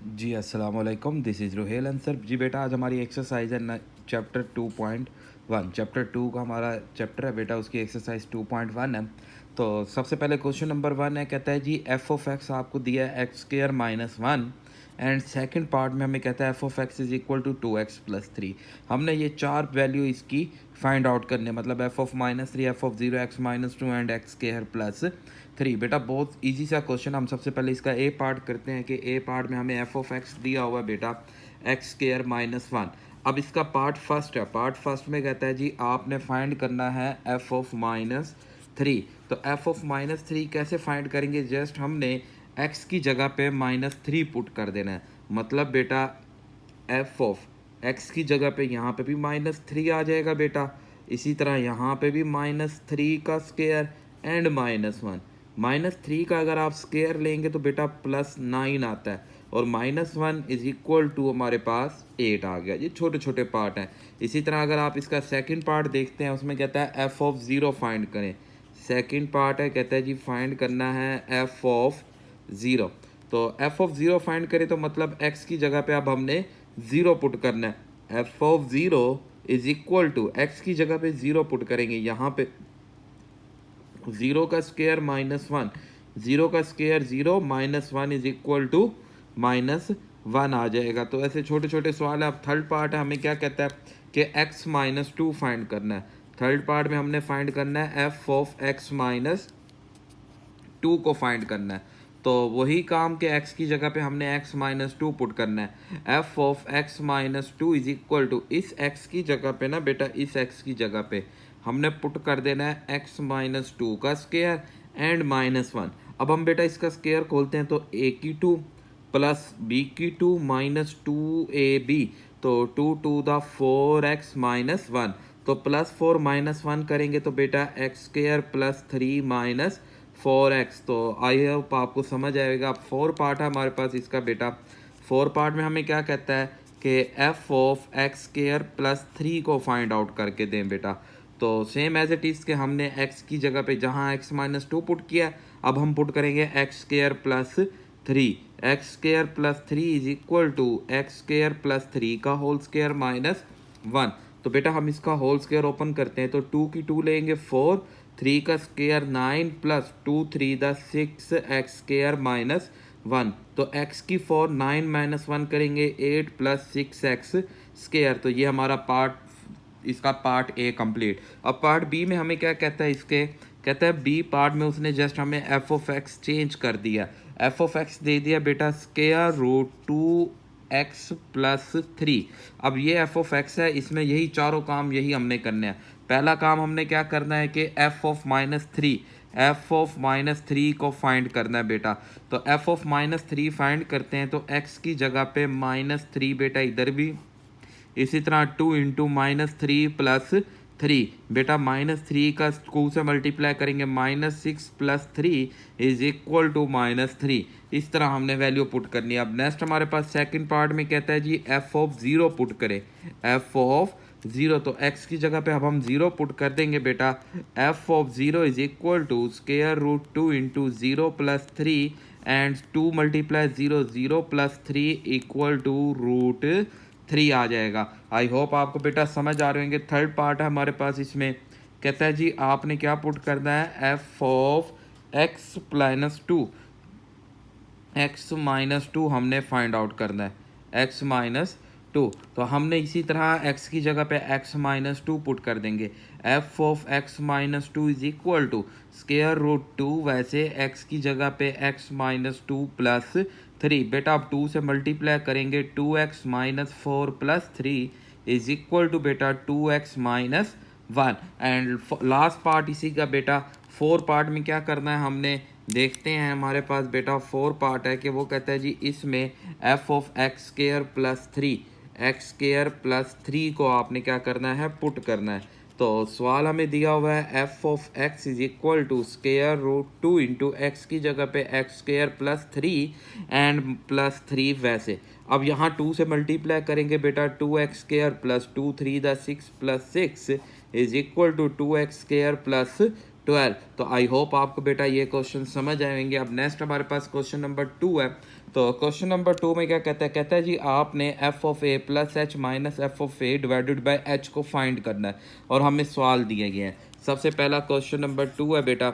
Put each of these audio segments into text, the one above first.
जी अस्सलाम वालेकुम, this is Rohel answer. जी बेटा, आज हमारी एक्सरसाइज है न चैप्टर 2.1। चैप्टर 2 का हमारा चैप्टर है बेटा, उसकी एक्सरसाइज 2.1 है। तो सबसे पहले क्वेश्चन नंबर 1 है, कहता है जी एफ ऑफ एक्स आपको दिया है x square minus one, and second part में हमें कहता है f of x is equal to 2x plus three. हमने ये चार वैल्यू इसकी फाइंड आउट करने, मतलब f of minus three, f of zero, x minus two and x square plus three. बेटा बहुत इजी सा क्वेश्चन। हम सबसे पहले इसका ए पार्ट करते हैं कि ए पार्ट में हमें एफ ऑफ एक्स दिया हुआ है बेटा एक्स स्क्र माइनस वन। अब इसका पार्ट फर्स्ट है, पार्ट फर्स्ट में कहता है जी आपने फाइंड करना है एफ ऑफ माइनस थ्री। तो एफ ऑफ माइनस थ्री कैसे फाइंड करेंगे, जस्ट हमने एक्स की जगह पे माइनस थ्री पुट कर देना है। मतलब बेटा एफ ऑफ एक्स की जगह पे यहाँ पे भी माइनस थ्री आ जाएगा बेटा, इसी तरह यहाँ पे भी माइनस थ्री का square and minus one. Minus three का अगर आप स्क्वायर लेंगे तो बेटा प्लस नाइन आता है, और minus one is equal to हमारे पास एट आ गया। ये छोटे छोटे पार्ट हैं। इसी तरह अगर आप इसका सेकंड पार्ट देखते हैं, उसमें कहता है एफ ऑफ ज़ीरो फाइंड करें। सेकंड पार्ट है, कहता है जी फाइंड करना है एफ ऑफ ज़ीरो। तो एफ ऑफ ज़ीरो फाइंड करें तो मतलब एक्स की जगह पे अब हमने ज़ीरो पुट करना है। F of zero is equal to x की जगह पे ज़ीरो पुट करेंगे, यहाँ पे ज़ीरो का स्क्वायर माइनस वन, ज़ीरो का square zero, minus one is equal to minus one आ जाएगा। तो ऐसे छोटे छोटे सवाल है। अब थर्ड पार्ट है, हमें क्या कहता है कि एक्स माइनस टू फाइंड करना है। थर्ड पार्ट में हमने फाइंड करना है f of x minus to को फाइंड करना है। तो वही काम के x की जगह पे हमने x माइनस टू पुट करना है। F of x minus two is equal to इस x की जगह पे ना बेटा, इस x की जगह पे हमने पुट कर देना है x माइनस टू का स्क्वायर एंड माइनस वन। अब हम बेटा इसका स्क्वायर खोलते हैं तो a की टू प्लस b की two minus two a b, तो two two the four x minus one. तो प्लस फोर माइनस वन करेंगे तो बेटा x square plus three minus four x. तो आई होप आपको समझ आएगा। अब फोर पार्ट है हमारे पास इसका बेटा। फोर पार्ट में हमें क्या कहता है कि f of x square plus three को फाइंड आउट करके दें बेटा। तो सेम एज इट इज़ के हमने एक्स की जगह पे जहाँ एक्स माइनस टू पुट किया, अब हम पुट करेंगे x square plus three. X square plus three is equal to x square plus three का होल स्क्वायर माइनस वन। तो बेटा हम इसका होल स्क्वायर ओपन करते हैं तो टू की टू लेंगे फोर, थ्री का square nine plus two three the six x square minus one. तो एक्स की फोर, नाइन माइनस वन करेंगे eight plus six x square. तो ये हमारा पार्ट, इसका पार्ट ए कंप्लीट। अब पार्ट बी में हमें क्या कहता है, इसके कहता है बी पार्ट में उसने जस्ट हमें एफ ऑफ एक्स चेंज कर दिया। एफ ऑफ एक्स दे दिया बेटा square root two x plus three. अब ये एफ ऑफ एक्स है, इसमें यही चारों काम यही हमने करने हैं। पहला काम हमने क्या करना है कि f of minus three, f of minus three को फाइंड करना है बेटा। तो F of minus three find करते हैं तो एक्स की जगह पे माइनस थ्री बेटा इधर भी, इसी तरह two into minus three plus three. बेटा माइनस थ्री का टू से मल्टीप्लाई करेंगे, minus six plus three is equal to minus three. इस तरह हमने वैल्यू पुट करनी है। अब नेक्स्ट हमारे पास सेकंड पार्ट में कहता है जी एफ ऑफ ज़ीरो पुट करें। एफ ऑफ ज़ीरो, तो एक्स की जगह पे अब हम ज़ीरो पुट कर देंगे बेटा। F of zero is equal to square root two into zero plus three, and two multiply zero, zero plus three equal to root three आ जाएगा। आई होप आपको बेटा समझ आ रहे होंगे। थर्ड पार्ट है हमारे पास, इसमें कहता है जी आपने क्या पुट करना है, f of x minus to, x minus to हमने फाइंड आउट करना है, एक्स माइनस टू। तो हमने इसी तरह एक्स की जगह पे एक्स माइनस टू पुट कर देंगे। F of x minus two is equal to square root two, वैसे एक्स की जगह पे x minus two plus three. बेटा आप टू से मल्टीप्लाई करेंगे, two x minus four plus three is equal to बेटा two x minus one. And last part इसी का बेटा फोर पार्ट में क्या करना है हमने देखते हैं। हमारे पास बेटा फोर पार्ट है कि वो कहता है जी इसमें F of x square plus three, x square plus three को आपने क्या करना है, पुट करना है। तो सवाल हमें दिया हुआ है f of x is equal to square root two into x की जगह पे x square plus three and plus three वैसे। अब यहाँ टू से मल्टीप्लाई करेंगे बेटा, two x square plus two three the six plus six is equal to two x square plus 12। तो आई होप आपको बेटा ये क्वेश्चन समझ आएंगे। अब नेक्स्ट हमारे पास क्वेश्चन नंबर 2 है। तो क्वेश्चन नंबर 2 में क्या कहता है जी आपने F of a plus h minus f of a divided by h को फाइंड करना है और हमें सवाल दिए गए हैं। सबसे पहला क्वेश्चन नंबर 2 है बेटा।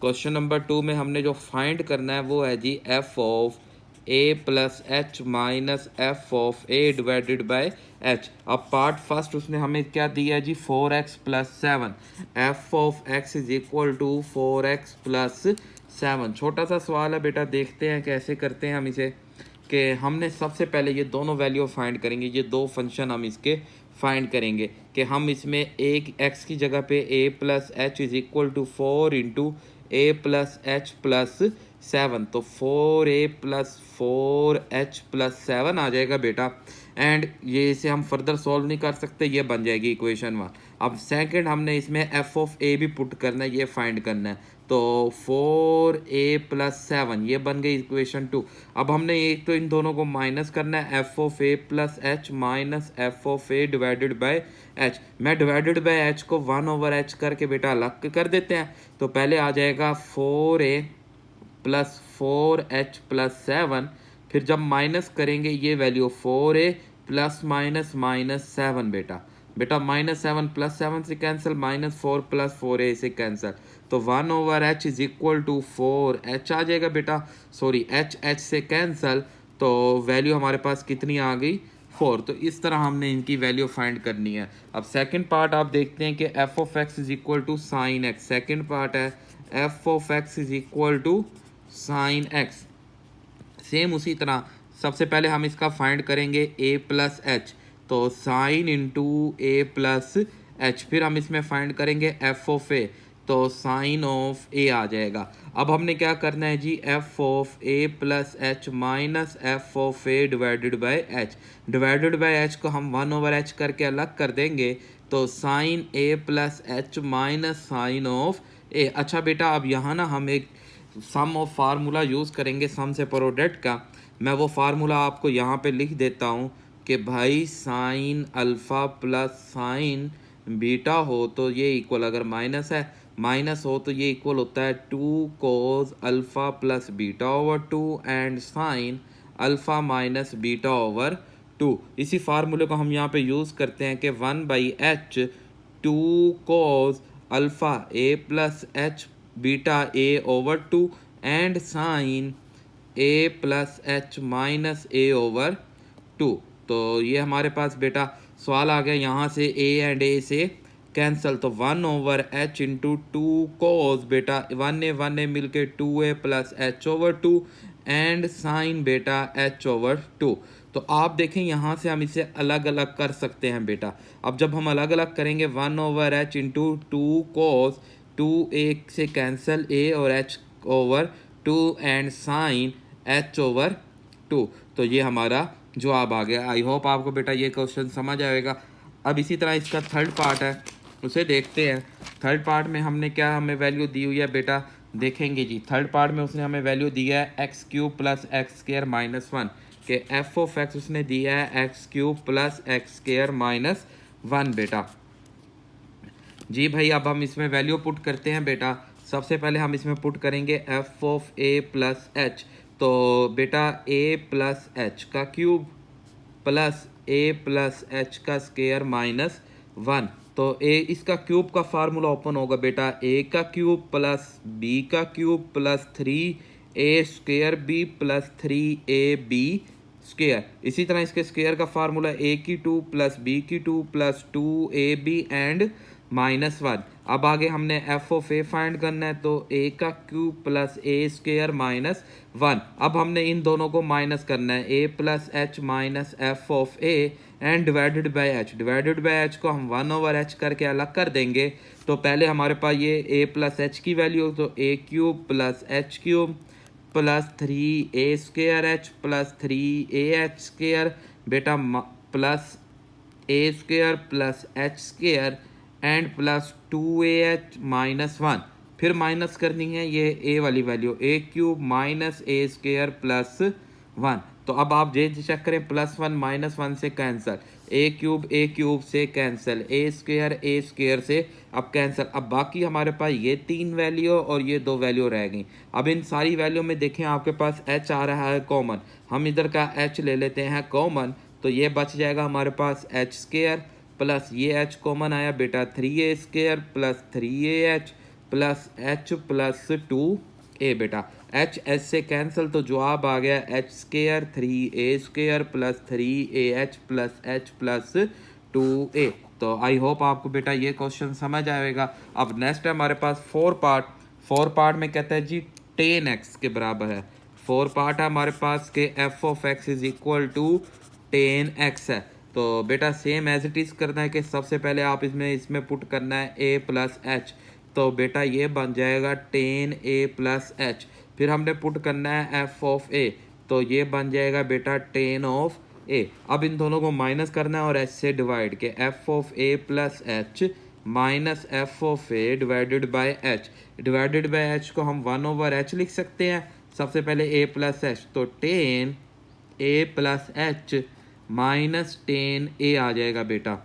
क्वेश्चन नंबर 2 में हमने जो फाइंड करना है वो है जी f of a plus h minus f of a divided by h. अब पार्ट फर्स्ट उसने हमें क्या दिया है जी 4x plus 7। F of x is equal to 4x plus 7। छोटा सा सवाल है बेटा, देखते हैं कैसे करते हैं हम इसे। कि हमने सबसे पहले ये दोनों वैल्यू फाइंड करेंगे, ये दो फंक्शन हम इसके फाइंड करेंगे कि हम इसमें एक x की जगह पे a plus h is equal to 4 into a plus h plus 7। तो 4a प्लस 4h प्लस 7 आ जाएगा बेटा। एंड ये इसे हम फर्दर सॉल्व नहीं कर सकते, ये बन जाएगी इक्वेशन 1। अब सेकंड हमने इसमें एफ ऑफ ए भी पुट करना है, ये फाइंड करना है। तो 4a प्लस 7 ये बन गई इक्वेशन 2। अब हमने एक तो इन दोनों को माइनस करना है, f of a plus h minus f of a divided by H. मैं डिवाइडेड बाय एच को 1/h करके बेटा अलग कर देते हैं। तो पहले आ जाएगा 4a प्लस 4h प्लस 7। फिर जब माइनस करेंगे ये value 4a plus minus minus 7 बेटा -7 प्लस 7 से कैंसिल, -4 प्लस 4a से कैंसिल। तो 1/h is equal to 4h आ जाएगा बेटा। सॉरी h से कैंसिल, तो वैल्यू हमारे पास कितनी आ गई 4। तो इस तरह हमने इनकी वैल्यू फाइंड करनी है। अब सेकंड पार्ट आप देखते हैं कि f of x is equal to sine x. Second part है f of x is equal to sine x. Same उसी तरह सबसे पहले हम इसका फाइंड करेंगे a प्लस एच। तो sine into a plus h. फिर हम इसमें फाइंड करेंगे एफ ऑफ ए। तो साइन ऑफ ए आ जाएगा। अब हमने क्या करना है जी f of a plus h minus f of a divided by h. Divided by h को हम 1/h करके अलग कर देंगे। तो sine a plus h minus sine of a. अच्छा बेटा, अब यहाँ ना हम एक सम ऑफ फार्मूला यूज़ करेंगे, सम से प्रोडक्ट का। मैं वो फार्मूला आपको यहाँ पे लिख देता हूँ कि भाई sine alpha plus sign beta हो तो ये इक्वल, अगर माइनस है माइनस हो तो ये इक्वल होता है 2 cos alpha plus beta over 2 and sign alpha minus beta over 2। इसी फार्मूले को हम यहाँ पे यूज़ करते हैं कि 1/h 2 cos alpha a plus h beta a over 2 and sine a plus h minus a over 2। तो ये हमारे पास बेटा सवाल आ गया, यहाँ से a एंड a से कैंसल। तो 1/h इंटू 2 कोस बेटा 1a मिल के 2a plus h over 2 and sine बेटा h ओवर 2। तो आप देखें यहाँ से हम इसे अलग अलग कर सकते हैं बेटा। अब जब हम अलग अलग करेंगे 1/h इंटू 2 कोस 2a से कैंसल a और h over 2 and sine h over 2। तो ये हमारा जवाब आ गया। आई होप आपको बेटा ये क्वेश्चन समझ आएगा। अब इसी तरह इसका थर्ड पार्ट है, उसे देखते हैं। थर्ड पार्ट में हमने क्या हमें वैल्यू दी हुई है बेटा, देखेंगे जी। थर्ड पार्ट में उसने हमें वैल्यू दिया है x cube plus x square minus 1 के एफ ऑफ एक्स उसने दिया है x cube plus x square minus 1 बेटा। जी भाई, अब हम इसमें वैल्यू पुट करते हैं बेटा। सबसे पहले हम इसमें पुट करेंगे F of a plus h. तो बेटा a प्लस एच का cube plus a plus H का स्क्वायर माइनस 1। तो a इसका क्यूब का फार्मूला ओपन होगा बेटा, a का क्यूब प्लस b का cube plus 3a square b plus 3ab square. इसी तरह इसके स्क्वायर का फार्मूला a की 2 प्लस b की 2 प्लस 2ab एंड -1। अब आगे हमने एफ ऑफ ए फाइंड करना है। तो a का cube plus a square minus 1। अब हमने इन दोनों को माइनस करना है, a plus h minus f of A and divided by h. Divided by h को हम 1/h करके अलग कर देंगे। तो पहले हमारे पास ये a प्लस एच की वैल्यू, तो a cube plus h cube plus 3a square h plus 3ah square बेटा plus a square plus h square and plus 2ah minus 1। फिर माइनस करनी है ये a वाली value, a cube minus a square plus 1। तो अब आप ये चेक करें, +1 -1 से कैंसिल, ए क्यूब से कैंसिल, ए स्क्वायर से अब कैंसिल। अब बाकी हमारे पास ये 3 वैल्यू और ये 2 वैल्यू रह गई। अब इन सारी वैल्यू में देखें आपके पास एच आ रहा है कॉमन, हम इधर का एच ले लेते हैं कॉमन, तो ये बच जाएगा हमारे पास एच स्क्वायर प्लस ये एच कॉमन आया बेटा 3a square plus 3ah plus h plus 2a बेटा। एच एच से कैंसिल तो जवाब आ गया H square 3a square plus 3ah plus h plus 2a। तो आई होप आपको बेटा ये क्वेश्चन समझ आएगा। अब नेक्स्ट है हमारे पास 4 पार्ट में कहता है जी 10x के बराबर है। 4 पार्ट है हमारे पास के f of x is equal to 10x है। तो बेटा सेम एज इट इज़ करना है कि सबसे पहले आप इसमें पुट करना है a प्लस एच, तो बेटा ये बन जाएगा 10a प्लस एच। फिर हमने पुट करना है f ऑफ a, तो ये बन जाएगा बेटा 10 ऑफ a। अब इन दोनों को माइनस करना है और h से डिवाइड के f of a plus h minus f of a divided by H. Divided by H को हम 1/h लिख सकते हैं। सबसे पहले a प्लस एच, तो 10a plus h minus 10a आ जाएगा बेटा।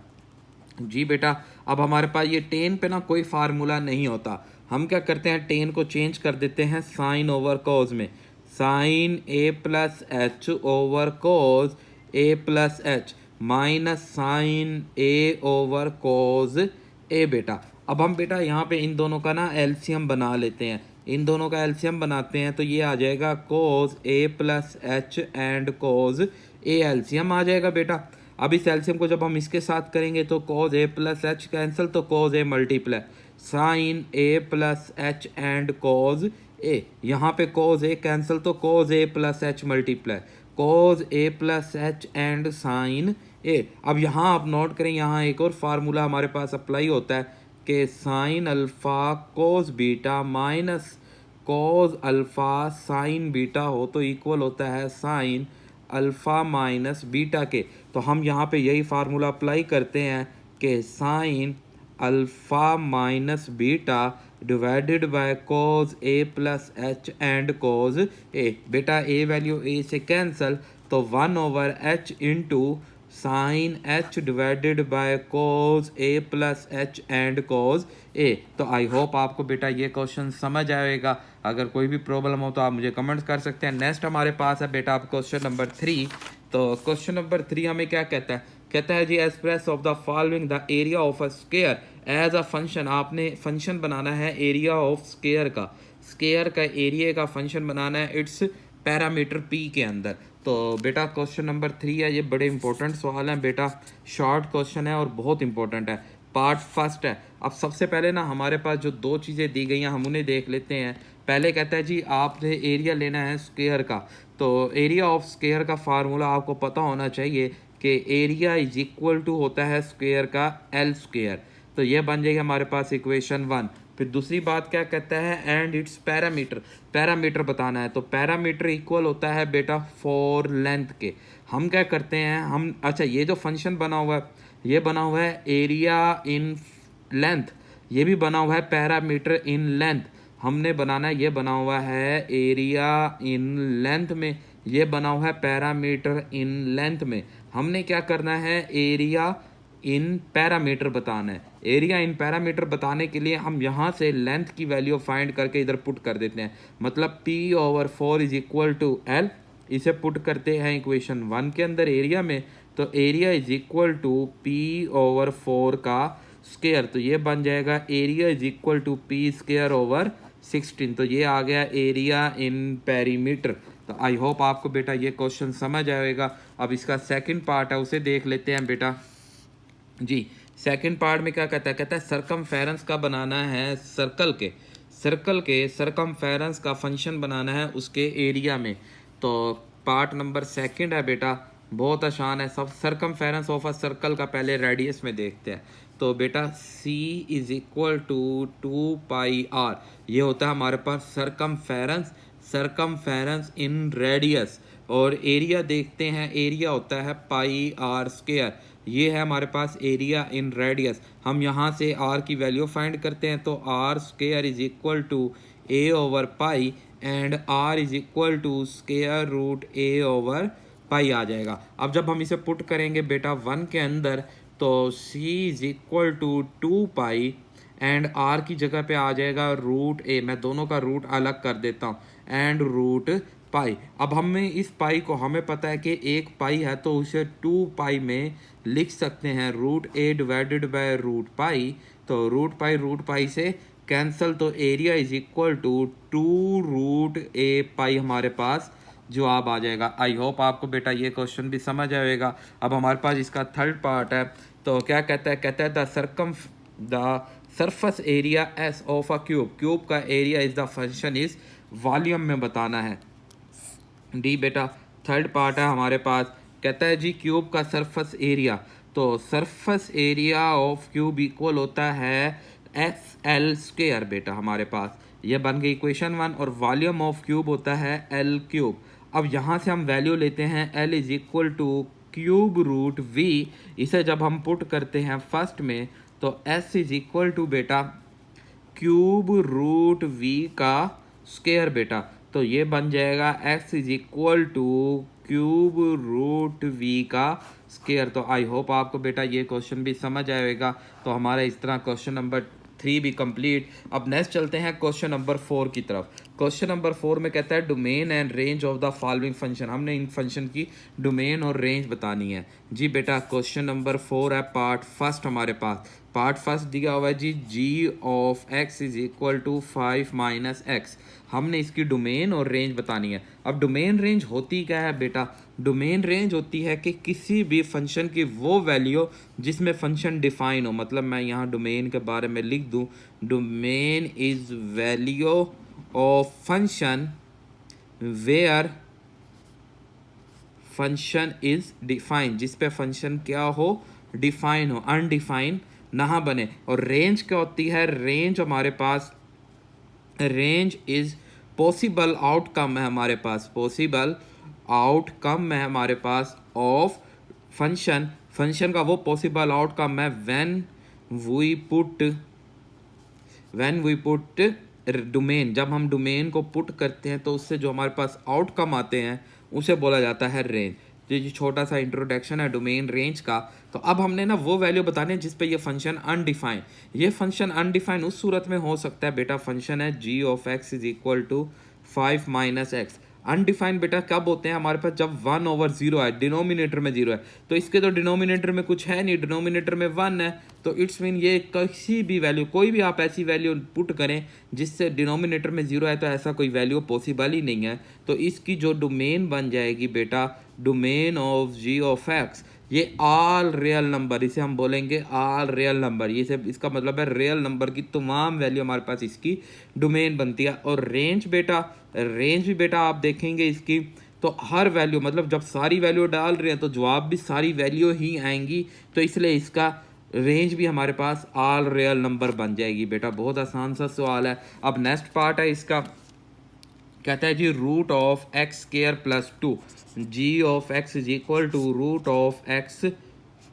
जी बेटा, अब हमारे पास ये 10 पे ना कोई फार्मूला नहीं होता, हम क्या करते हैं 10 को चेंज कर देते हैं साइन ओवर कॉज में। Sine a plus h over cos a plus h minus sine a over cos a बेटा। अब हम बेटा यहाँ पे इन दोनों का ना एलसीएम बना लेते हैं। इन दोनों का एलसीएम बनाते हैं तो ये आ जाएगा cos a plus h and cos a LCM आ जाएगा बेटा। अब इस एलसीएम को जब हम इसके साथ करेंगे तो cos a plus h cancel, तो cos a multiply sine a plus h and cos a। यहाँ पे cos a कैंसिल, तो cos a plus h multiply cos a plus h and sine a। अब यहाँ आप नोट करें, यहाँ एक और फार्मूला हमारे पास अप्लाई होता है कि sine alpha cos beta minus cos alpha sine beta हो तो इक्वल होता है साइन अल्फ़ा माइनस बीटा के। तो हम यहाँ पे यही फार्मूला अप्लाई करते हैं कि sine alpha minus beta divided by cos a plus h and cos a. बेटा ए वैल्यू ए से कैंसिल, तो 1/h into sine h divided by cos a plus h and cos a. तो I hope आपको बेटा ये question समझ आएगा। अगर कोई भी प्रॉब्लम हो तो आप मुझे कमेंट्स कर सकते हैं। नेक्स्ट हमारे पास है बेटा आप क्वेश्चन नंबर 3। तो क्वेश्चन नंबर 3 हमें क्या कहता है, कहता है जी express of the following the area of a square as a function. आपने फंक्शन बनाना है एरिया ऑफ स्क्वायर का, स्क्वायर का एरिया का फंक्शन बनाना है इट्स पैरामीटर पी के अंदर। तो बेटा क्वेश्चन नंबर 3 है, ये बड़े इंपॉर्टेंट सवाल हैं बेटा, शॉर्ट क्वेश्चन है और बहुत इंपॉर्टेंट है। पार्ट फर्स्ट है। अब सबसे पहले ना हमारे पास जो 2 चीज़ें दी गई हैं हम उन्हें देख लेते हैं। पहले कहता है जी आपने एरिया लेना है स्क्वायर का, तो एरिया ऑफ स्क्वायर का फार्मूला आपको पता होना चाहिए कि एरिया इज इक्वल टू होता है स्क्वायर का एल स्क्वायर। तो ये बन जाएगी हमारे पास इक्वेशन 1। फिर दूसरी बात क्या कहता है, एंड इट्स पैरामीटर, पैरामीटर बताना है। तो पैरामीटर इक्वल होता है बेटा 4 लेंथ के। हम क्या करते हैं, हम अच्छा ये जो फंक्शन बना हुआ है ये बना हुआ है एरिया इन लेंथ, ये भी बना हुआ है पैरामीटर इन लेंथ। हमने बनाना है, ये बना हुआ है एरिया इन लेंथ में, ये बना हुआ है पैरामीटर इन लेंथ में। हमने क्या करना है, एरिया इन पैरामीटर बताना है। एरिया इन पैरामीटर बताने के लिए हम यहाँ से लेंथ की वैल्यू फाइंड करके इधर पुट कर देते हैं। मतलब P/4 is equal to L, इसे पुट करते हैं इक्वेशन 1 के अंदर एरिया में। तो area is equal to P/4 का स्क्वायर, तो ये बन जाएगा area is equal to P²/16। तो ये आ गया एरिया इन पेरीमीटर। तो आई होप आपको बेटा ये क्वेश्चन समझ आएगा। अब इसका सेकंड पार्ट है उसे देख लेते हैं बेटा। जी सेकंड पार्ट में क्या कहता है, कहता है सरकमफेरेंस का बनाना है सर्कल के सरकमफेरेंस का फंक्शन बनाना है उसके एरिया में। तो पार्ट नंबर सेकंड है बेटा, बहुत आसान है सब। सरकमफेरेंस ऑफ अ सर्कल का पहले रेडियस में देखते हैं। तो बेटा C is equal to 2πr, ये होता है हमारे पास सरकमफेरेंस इन रेडियस। और एरिया देखते हैं, एरिया होता है πr²। ये है हमारे पास एरिया इन रेडियस। हम यहाँ से r की वैल्यू फाइंड करते हैं, तो r² is equal to a/π and r is equal to square root a/π। Pi आ जाएगा। अब जब हम इसे पुट करेंगे बेटा 1 के अंदर, तो c is equal to 2 pi and r की जगह पे आ जाएगा रूट a। मैं दोनों का रूट अलग कर देता हूँ, एंड रूट पाई। अब हमें इस पाई को, हमें पता है कि एक पाई है तो उसे 2 पाई में लिख सकते हैं, root a divided by root pi. तो रूट पाई से कैंसल, तो area is equal to 2 root a pi हमारे पास जवाब आ जाएगा। आई होप आपको बेटा ये क्वेश्चन भी समझ आएगा। अब हमारे पास इसका थर्ड पार्ट है, तो क्या कहता है, कहता है the surface area s of a cube, cube का area is the function is volume में बताना है। डी बेटा थर्ड पार्ट है हमारे पास, कहता है जी क्यूब का सरफेस एरिया, तो surface area of cube equal होता है एक्स एल स्क्वायर बेटा हमारे पास। ये बन गई इक्वेशन 1, और वॉल्यूम ऑफ क्यूब होता है एल क्यूब। अब यहाँ से हम वैल्यू लेते हैं L is equal to cube root V. इसे जब हम पुट करते हैं फर्स्ट में, तो एस इज इक्वल टू बेटा क्यूब रूट वी का स्क्वायर बेटा। तो ये बन जाएगा x is equal to cube root V का स्क्वायर। तो आई होप आपको बेटा ये क्वेश्चन भी समझ आएगा। तो हमारा इस तरह क्वेश्चन नंबर 3 भी कंप्लीट। अब नेक्स्ट चलते हैं क्वेश्चन नंबर 4 की तरफ। क्वेश्चन नंबर 4 में कहता है domain and range of the following function. हमने इन फंक्शन की डोमेन और रेंज बतानी है जी बेटा। क्वेश्चन नंबर 4 है पार्ट फर्स्ट हमारे पास। पार्ट फर्स्ट दिया हुआ है G g of x is equal to 5 minus x. हमने इसकी डोमेन और रेंज बतानी है। अब डोमेन रेंज होती क्या है बेटा, डोमेन रेंज होती है कि किसी भी फंक्शन की वो वैल्यू जिसमें फंक्शन डिफाइन हो। मतलब मैं यहाँ डोमेन के बारे में लिख दूँ, domain is value of function where function is define, जिस पे फंक्शन क्या हो, डिफाइन हो, अनडिफाइन ना बने। और रेंज क्या होती है, रेंज हमारे पास, रेंज इज पॉसिबल आउटकम है हमारे पास, पॉसिबल आउटकम है हमारे पास ऑफ फंक्शन। फंक्शन का वो पॉसिबल आउटकम है व्हेन वी पुट डोमेन। जब हम डोमेन को पुट करते हैं तो उससे जो हमारे पास आउटकम आते हैं उसे बोला जाता है रेंज। तो ये छोटा सा इंट्रोडक्शन है डोमेन रेंज का। तो अब हमने ना वो वैल्यू बताने जिस पे ये फंक्शन अनडिफाइन, ये फंक्शन अनडिफाइन उस सूरत में हो सकता है बेटा, फंक्शन है g of x is equal to 5 minus x. Undefined बेटा कब होते हैं हमारे पास, जब 1/0 है, डिनोमिनेटर में 0 है। तो इसके तो डिनोमिनेटर में कुछ है नहीं, डिनोमिनेटर में 1 है। तो इट्स मीन ये किसी भी वैल्यू, कोई भी आप ऐसी वैल्यू पुट करें जिससे डिनोमिनेटर में 0 है, तो ऐसा कोई वैल्यू पॉसिबल ही नहीं है। तो इसकी जो डोमेन बन जाएगी बेटा, domain of g of x, ये ऑल रियल नंबर, इसे हम बोलेंगे ऑल रियल नंबर। ये सब इसका मतलब है रियल नंबर की तमाम वैल्यू हमारे पास इसकी डोमेन बनती है। और रेंज बेटा, रेंज भी बेटा आप देखेंगे इसकी, तो हर वैल्यू, मतलब जब सारी वैल्यू डाल रहे हैं तो जवाब भी सारी वैल्यू ही आएंगी। तो इसलिए इसका रेंज भी हमारे पास ऑल रियल नंबर बन जाएगी बेटा। बहुत आसान सा सवाल है। अब नेक्स्ट पार्ट है इसका, कहता है जी root of x square plus 2, g of x is equal to root of x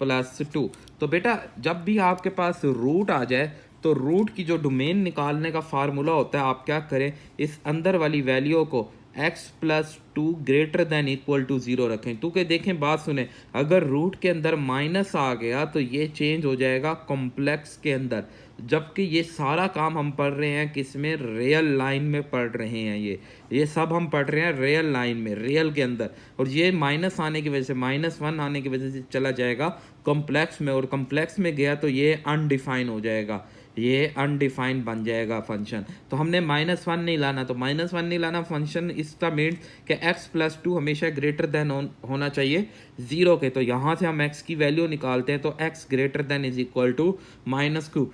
plus 2। तो बेटा जब भी आपके पास रूट आ जाए तो रूट की जो डोमेन निकालने का फार्मूला होता है, आप क्या करें, इस अंदर वाली वैल्यू को x plus 2 greater than equal to 0 रखें। तो क्या देखें, बात सुने, अगर रूट के अंदर माइनस आ गया तो ये चेंज हो जाएगा कॉम्प्लेक्स के अंदर। जबकि ये सारा काम हम पढ़ रहे हैं किसमें, रियल लाइन में पढ़ रहे हैं। ये सब हम पढ़ रहे हैं रियल लाइन में, रियल के अंदर। और ये माइनस आने की वजह से, -1 आने की वजह से चला जाएगा कॉम्प्लेक्स में, और कॉम्प्लेक्स में गया तो ये अनडिफाइन हो जाएगा, ये अनडिफाइंड बन जाएगा फंक्शन। तो हमने -1 नहीं लाना, तो -1 नहीं लाना, फंक्शन इसका मीन्स कि x प्लस 2 हमेशा ग्रेटर देन होना चाहिए 0 के। तो यहाँ से हम x की वैल्यू निकालते हैं, तो x greater than is equal to -2।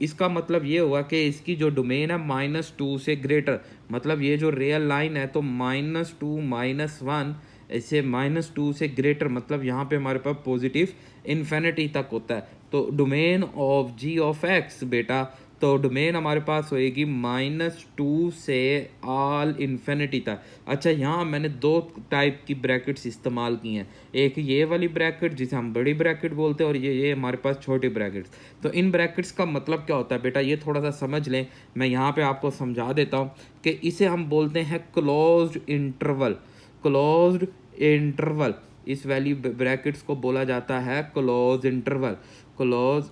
इसका मतलब ये हुआ कि इसकी जो डोमेन है -2 से ग्रेटर, मतलब ये जो रियल लाइन है तो -2 -1 ऐसे -2 से ग्रेटर, मतलब यहाँ पे हमारे पास पॉजिटिव इन्फिनिटी तक होता है। तो domain of g of x बेटा, तो डोमेन हमारे पास होएगी -2 से ऑल इन्फिनिटी तक। अच्छा, यहाँ मैंने 2 टाइप की ब्रैकेट्स इस्तेमाल की हैं, एक ये वाली ब्रैकेट जिसे हम बड़ी ब्रैकेट बोलते हैं, और ये हमारे पास छोटी ब्रैकेट्स। तो इन ब्रैकेट्स का मतलब क्या होता है बेटा, ये थोड़ा सा समझ लें, मैं यहाँ पे आपको समझा देता हूँ कि इसे हम बोलते हैं क्लोज्ड इंटरवल। क्लोज्ड इंटरवल इस वैल्यू ब्रैकेट्स को बोला जाता है क्लोज इंटरवल। क्लोज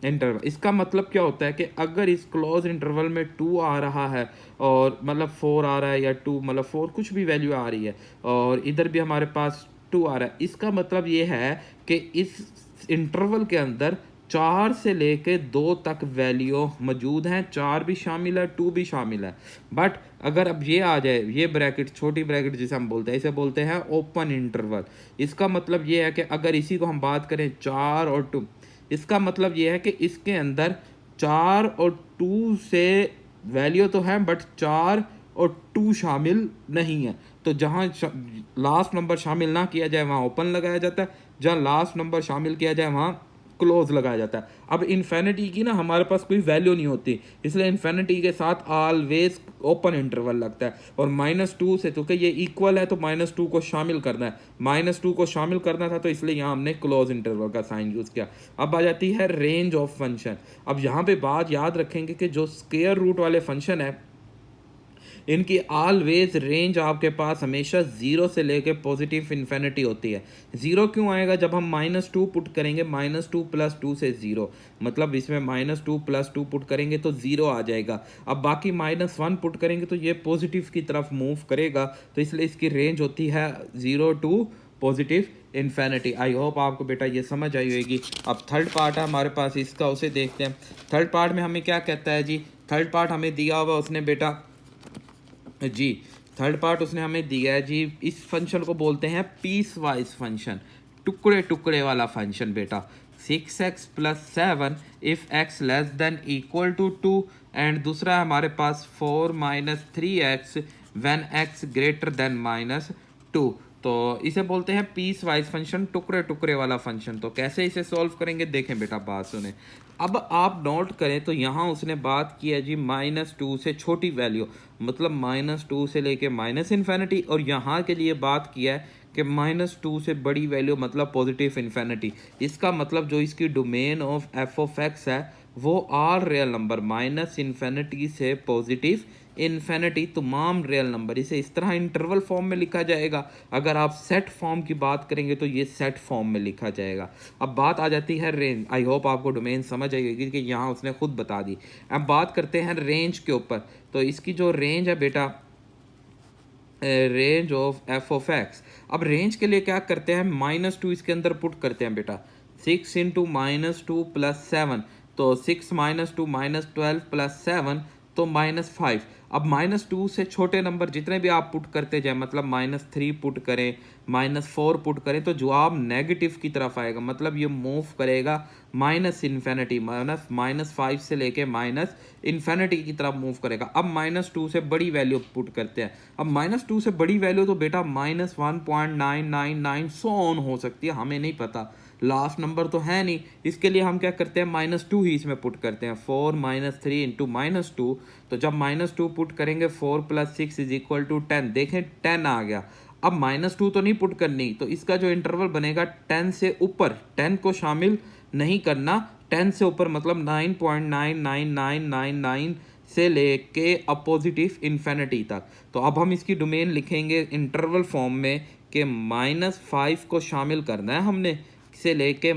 इंटरवल इसका मतलब क्या होता है कि अगर इस क्लोज इंटरवल में 2 आ रहा है और मतलब 4 आ रहा है या 2 मतलब 4 कुछ भी वैल्यू आ रही है और इधर भी हमारे पास 2 आ रहा है, इसका मतलब ये है कि इस इंटरवल के अंदर 4 से लेके 2 तक वैल्यू मौजूद हैं, 4 भी शामिल है 2 भी शामिल है। बट अगर अब ये आ जाए, ये ब्रैकेट छोटी ब्रैकेट जिसे हम बोलते हैं, इसे बोलते हैं ओपन इंटरवल। इसका मतलब ये है कि अगर इसी को हम बात करें 4 और 2, इसका मतलब ये है कि इसके अंदर 4 और 2 से वैल्यू तो है बट 4 और 2 शामिल नहीं है। तो जहाँ लास्ट नंबर शामिल ना किया जाए वहाँ ओपन लगाया जाता है, जहाँ लास्ट नंबर शामिल किया जाए वहाँ क्लोज लगाया जाता है। अब इन्फिनिटी की ना हमारे पास कोई वैल्यू नहीं होती, इसलिए इन्फिनिटी के साथ ऑलवेज ओपन इंटरवल लगता है। और -2 से, क्योंकि ये इक्वल है तो -2 को शामिल करना है, -2 को शामिल करना था तो इसलिए यहाँ हमने क्लोज इंटरवल का साइन यूज़ किया। अब आ जाती है रेंज ऑफ फंक्शन। अब यहाँ पे बात याद रखेंगे कि जो स्क्वायर रूट वाले फंक्शन है इनकी ऑलवेज रेंज आपके पास हमेशा 0 से लेके पॉजिटिव इन्फिनिटी होती है। 0 क्यों आएगा? जब हम -2 पुट करेंगे, -2 + 2 से 0, मतलब इसमें -2 + 2 पुट करेंगे तो 0 आ जाएगा। अब बाकी -1 पुट करेंगे तो ये पॉजिटिव की तरफ मूव करेगा, तो इसलिए इसकी रेंज होती है 0 to positive infinity. I hope आपको बेटा ये समझ आई होगी। अब थर्ड पार्ट है हमारे पास इसका, उसे देखते हैं। थर्ड पार्ट में हमें क्या कहता है जी? थर्ड पार्ट हमें दिया हुआ उसने बेटा जी, थर्ड पार्ट उसने हमें दिया है जी, इस फंक्शन को बोलते हैं पीस वाइज फंक्शन, टुकड़े टुकड़े वाला फंक्शन बेटा। 6x + 7 if x less than equal to 2 and दूसरा हमारे पास 4 - 3x when x greater than -2। तो इसे बोलते हैं पीस वाइज फंक्शन, टुकड़े टुकड़े वाला फंक्शन। तो कैसे इसे सॉल्व करेंगे देखें बेटा, बात सुने। अब आप नोट करें तो यहाँ उसने बात की है जी -2 से छोटी वैल्यू, मतलब -2 से लेके -इन्फिनिटी, और यहाँ के लिए बात किया है कि -2 से बड़ी वैल्यू मतलब पॉजिटिव इन्फिनिटी। इसका मतलब जो इसकी डोमेन ऑफ f(x) है वो आर रियल नंबर -इन्फिनिटी से पॉजिटिव इन्फिनिटी तमाम रियल नंबर। इसे इस तरह इंटरवल फॉर्म में लिखा जाएगा। अगर आप सेट फॉर्म की बात करेंगे तो ये सेट फॉर्म में लिखा जाएगा। अब बात आ जाती है रेंज। आई होप आपको डोमेन समझ आई होगी कि यहाँ उसने खुद बता दी। अब बात करते हैं रेंज के ऊपर। तो इसकी जो रेंज है बेटा, रेंज ऑफ f(x), अब रेंज के लिए क्या करते हैं, -2 इसके अंदर पुट करते हैं बेटा। 6 × -2 + 7, तो 6 - 2 -12 + 7 तो -5। अब -2 से छोटे नंबर जितने भी आप पुट करते जाए, मतलब -3 पुट करें, -4 पुट करें, तो जवाब नेगेटिव की तरफ आएगा, मतलब ये मूव करेगा -इन्फिनिटी, -5 से लेके -इन्फिनिटी की तरफ मूव करेगा। अब -2 से बड़ी वैल्यू पुट करते हैं। अब -2 से बड़ी वैल्यू तो बेटा -1.999 सो ऑन हो सकती है, हमें नहीं पता, लास्ट नंबर तो है नहीं। इसके लिए हम क्या करते हैं, -2 ही इसमें पुट करते हैं। 4 - 3 × -2, तो जब -2 पुट करेंगे 4 + 6 = 10, देखें 10 आ गया। अब -2 तो नहीं पुट करनी, तो इसका जो इंटरवल बनेगा 10 से ऊपर, 10 को शामिल नहीं करना, 10 से ऊपर मतलब 9.99999 से लेके पॉजिटिव इन्फिनिटी तक। तो अब हम इसकी डोमेन लिखेंगे इंटरवल फॉर्म में कि -5 को शामिल करना है हमने, से लेके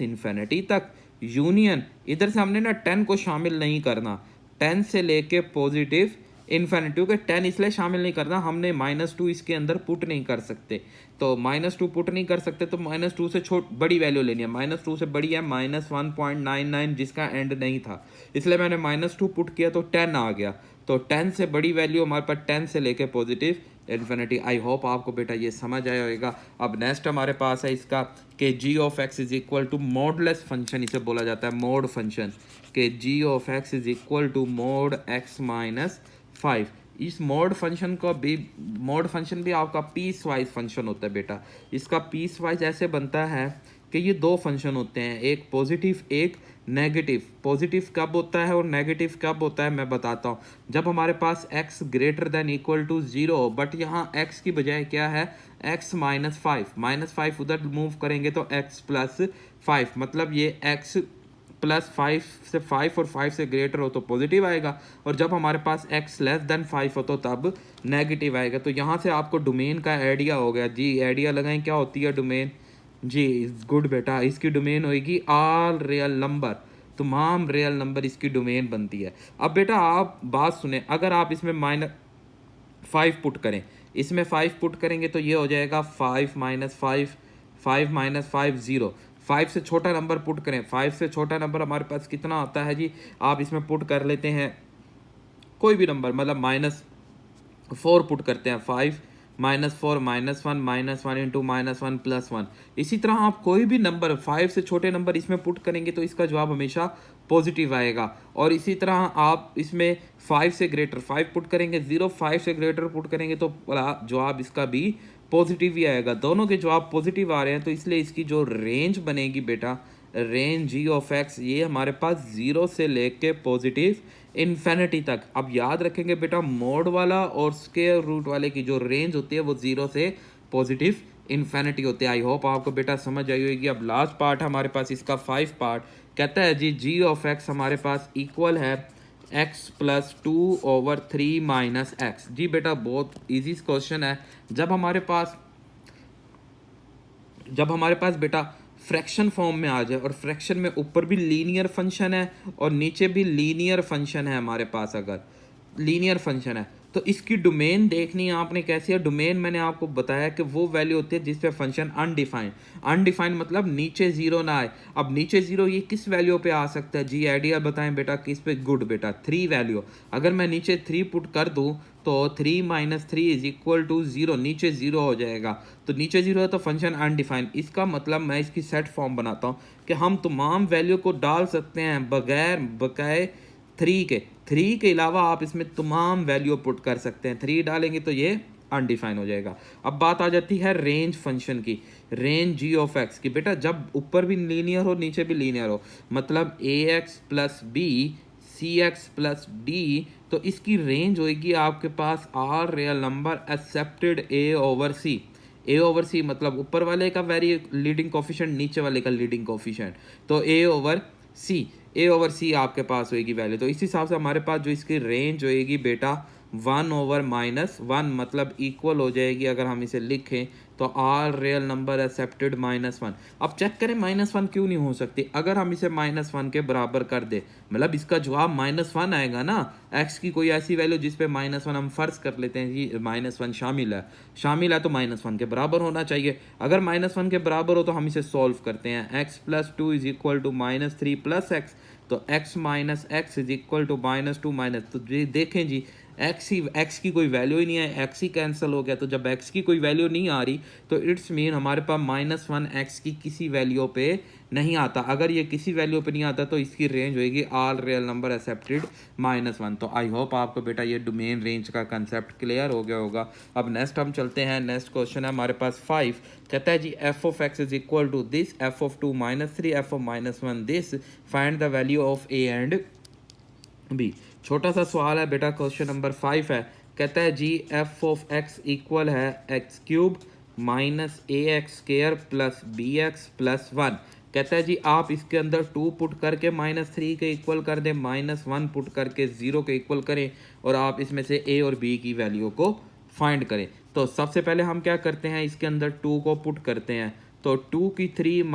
इन्फिनिटी तक, यूनियन इधर से हमने ना 10 को शामिल नहीं करना, 10 से लेके पॉजिटिव इन्फिनिटी, क्योंकि 10 इसलिए शामिल नहीं करना, हमने -2 इसके अंदर पुट नहीं कर सकते। तो -2 पुट नहीं कर सकते तो -2 से बड़ी वैल्यू लेनी है। -2 से बड़ी है -1.99 जिसका एंड नहीं था, इसलिए मैंने -2 पुट किया तो 10 आ गया। तो 10 से बड़ी वैल्यू हमारे पास 10 से लेके पॉजिटिव इन्फिनिटी। आई होप आपको बेटा ये समझ आया होगा। अब नेक्स्ट हमारे पास है इसका कि g(x) = मॉडलेस फंक्शन, इसे बोला जाता है मोड फंक्शन, कि g(x) = mod x - 5। इस मोड फंक्शन भी आपका पीस वाइज फंक्शन होता है बेटा। इसका पीस वाइज ऐसे बनता है कि ये दो फंक्शन होते हैं, एक पॉजिटिव एक नेगेटिव। पॉजिटिव कब होता है और नेगेटिव कब होता है मैं बताता हूँ। जब हमारे पास x greater than equal to 0, but यहाँ x की बजाय क्या है, x - 5, -5 उधर मूव करेंगे तो x + 5, मतलब ये x प्लस 5 से 5 और 5 से ग्रेटर हो तो पॉजिटिव आएगा, और जब हमारे पास x लेस देन 5 हो तो तब नेगेटिव आएगा। तो यहाँ से आपको डोमेन का आइडिया हो गया जी। आइडिया लगाएं क्या होती है डोमेन जी। गुड बेटा, इसकी डोमेन होगी ऑल रियल नंबर, तमाम रियल नंबर इसकी डोमेन बनती है। अब बेटा आप बात सुने, अगर आप इसमें -5 पुट करें, इसमें 5 पुट करेंगे तो ये हो जाएगा 5 - 5, 5 - 5 0। 5 से छोटा नंबर पुट करें, 5 से छोटा नंबर हमारे पास कितना आता है जी, आप इसमें पुट कर लेते हैं कोई भी नंबर, मतलब -4 पुट करते हैं, 5 -4 -1 -1 इंटू -1 +1। इसी तरह आप कोई भी नंबर 5 से छोटे नंबर इसमें पुट करेंगे तो इसका जवाब हमेशा पॉजिटिव आएगा। और इसी तरह आप इसमें 5 से ग्रेटर 5 पुट करेंगे, 0 5 से ग्रेटर पुट करेंगे तो जवाब इसका भी पॉजिटिव ही आएगा। दोनों के जवाब पॉजिटिव आ रहे हैं, तो इसलिए इसकी जो रेंज बनेगी बेटा, रेंज जी ऑफ एक्स, ये हमारे पास 0 से लेके पॉजिटिव इन्फिनिटी तक। अब याद रखेंगे बेटा, मोड वाला और स्क्वायर रूट वाले की जो रेंज होती है वो 0 से पॉजिटिव इन्फिनिटी होते हैं। आई होप आपको बेटा समझ आई होगी। अब लास्ट पार्ट हमारे पास इसका 5 पार्ट कहता है जी, जी ऑफ एक्स हमारे पास इक्वल है x + 2/3 - x। जी बेटा बहुत इजी क्वेश्चन है। जब हमारे पास बेटा फ्रैक्शन फॉर्म में आ जाए और फ्रैक्शन में ऊपर भी लीनियर फंक्शन है और नीचे भी लीनियर फंक्शन है हमारे पास, अगर लीनियर फंक्शन है तो इसकी डोमेन देखनी है आपने कैसी है। डोमेन मैंने आपको बताया कि वो वैल्यू होती है जिस पे फंक्शन अनडिफाइंड, अनडिफाइंड मतलब नीचे जीरो ना आए। अब नीचे जीरो ये किस वैल्यू पे आ सकता है जी, आइडिया बताएं बेटा किस पे। गुड बेटा 3 वैल्यू, अगर मैं नीचे 3 पुट कर दूं तो 3 - 3 = 0, नीचे 0 हो जाएगा। तो नीचे 0 है तो फंक्शन अनडिफाइंड। इसका मतलब मैं इसकी सेट फॉर्म बनाता हूँ कि हम तमाम वैल्यू को डाल सकते हैं बगैर बकाए 3 के अलावा आप इसमें तमाम वैल्यू पुट कर सकते हैं। 3 डालेंगे तो ये अनडिफाइन हो जाएगा। अब बात आ जाती है रेंज फंक्शन की, रेंज जी ऑफ एक्स की। बेटा जब ऊपर भी लीनियर हो नीचे भी लीनियर हो, मतलब ax + b cx + d, तो इसकी रेंज होगी आपके पास R real number excepted a/c। a/c मतलब ऊपर वाले का वेरी लीडिंग कोफिशिएंट, नीचे वाले का लीडिंग कोफिशिएंट, तो a/c आपके पास होएगी वैल्यू। तो इस हिसाब से हमारे पास जो इसकी रेंज होएगी बेटा 1/-1 मतलब इक्वल हो जाएगी। अगर हम इसे लिखें तो आर रियल नंबर एक्सेप्टेड -1। अब चेक करें -1 क्यों नहीं हो सकती। अगर हम इसे -1 के बराबर कर दे, मतलब इसका जवाब -1 आएगा ना। एक्स की कोई ऐसी वैल्यू जिस पे -1 हम फर्ज कर लेते हैं कि -1 शामिल है तो -1 के बराबर होना चाहिए। अगर -1 के बराबर हो तो हम इसे सॉल्व करते हैं। x + 2 = -3 + x, तो x - x = -2 तो जी देखें जी, x की कोई वैल्यू ही नहीं है, x ही कैंसिल हो गया। तो जब x की कोई वैल्यू नहीं आ रही तो इट्स मीन हमारे पास -1 x की किसी वैल्यू पे नहीं आता। अगर ये किसी वैल्यू पे नहीं आता तो इसकी रेंज होगी ऑल रियल नंबर एक्सेप्टेड -1। तो आई होप आपको बेटा ये डोमेन रेंज का कंसेप्ट क्लियर हो गया होगा। अब नेक्स्ट हम चलते हैं, नेक्स्ट क्वेश्चन है हमारे पास 5, कहता है जी f of x = this, f of 2 - 3, f of -1 this, find the value of a and b। छोटा सा सवाल है बेटा, क्वेश्चन नंबर 5 है। कहता है जी f of x इक्वल है x³ - ax² + bx + 1। कहता है जी आप इसके अंदर 2 पुट करके -3 के इक्वल कर दें, -1 पुट करके 0 के इक्वल करें, और आप इसमें से a और b की वैल्यू को फाइंड करें। तो सबसे पहले हम क्या करते हैं, इसके अंदर 2 को पुट करते हैं। तो 2 की 3 -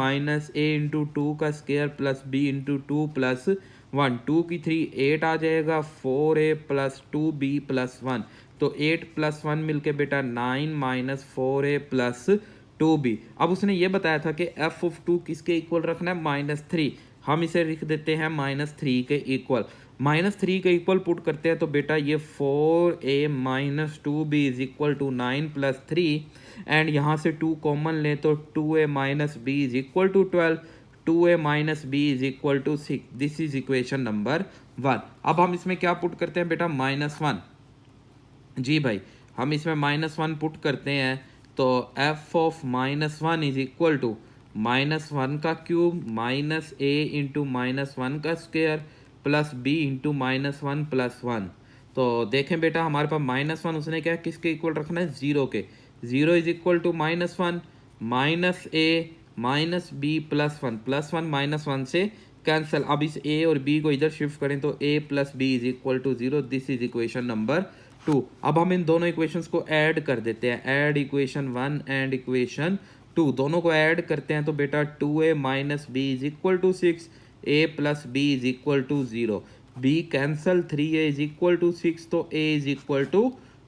a × 2 का स्क्वायर + b × 2 + 1, 2 की 3 8 आ जाएगा, 4a + 2b + 1, तो 8 + 1 मिलके बेटा 9 - 4a + 2b। अब उसने ये बताया था कि f of 2 किसके इक्वल रखना है, -3। हम इसे लिख देते हैं -3 के इक्वल। -3 के इक्वल पुट करते हैं तो बेटा ये 4a - 2b = 9 + 3, एंड यहाँ से 2 कॉमन लें तो 2a - b = 12, 2a - b = 6। This is equation number 1। अब हम इसमें क्या पुट करते हैं बेटा, -1। जी भाई हम इसमें -1 पुट करते हैं तो f of -1 = -1 का क्यूब -a × -1 का स्क्वायर + b × -1 + 1। तो देखें बेटा हमारे पास -1 उसने क्या किसके इक्वल रखना है, 0 के। 0 = -1 -a - b + 1, +1 -1 से कैंसल। अब इस ए और बी को इधर शिफ्ट करें तो a plus B is equal to 0, this is equation number 2। अब हम इन दोनों इक्वेशंस को ऐड कर देते हैं, ऐड इक्वेशन 1 एंड इक्वेशन 2, दोनों को ऐड करते हैं तो बेटा 2a minus B is equal to 6, a plus B is equal to 0, B cancel, 3a is equal to 6, तो a इज इक्वल टू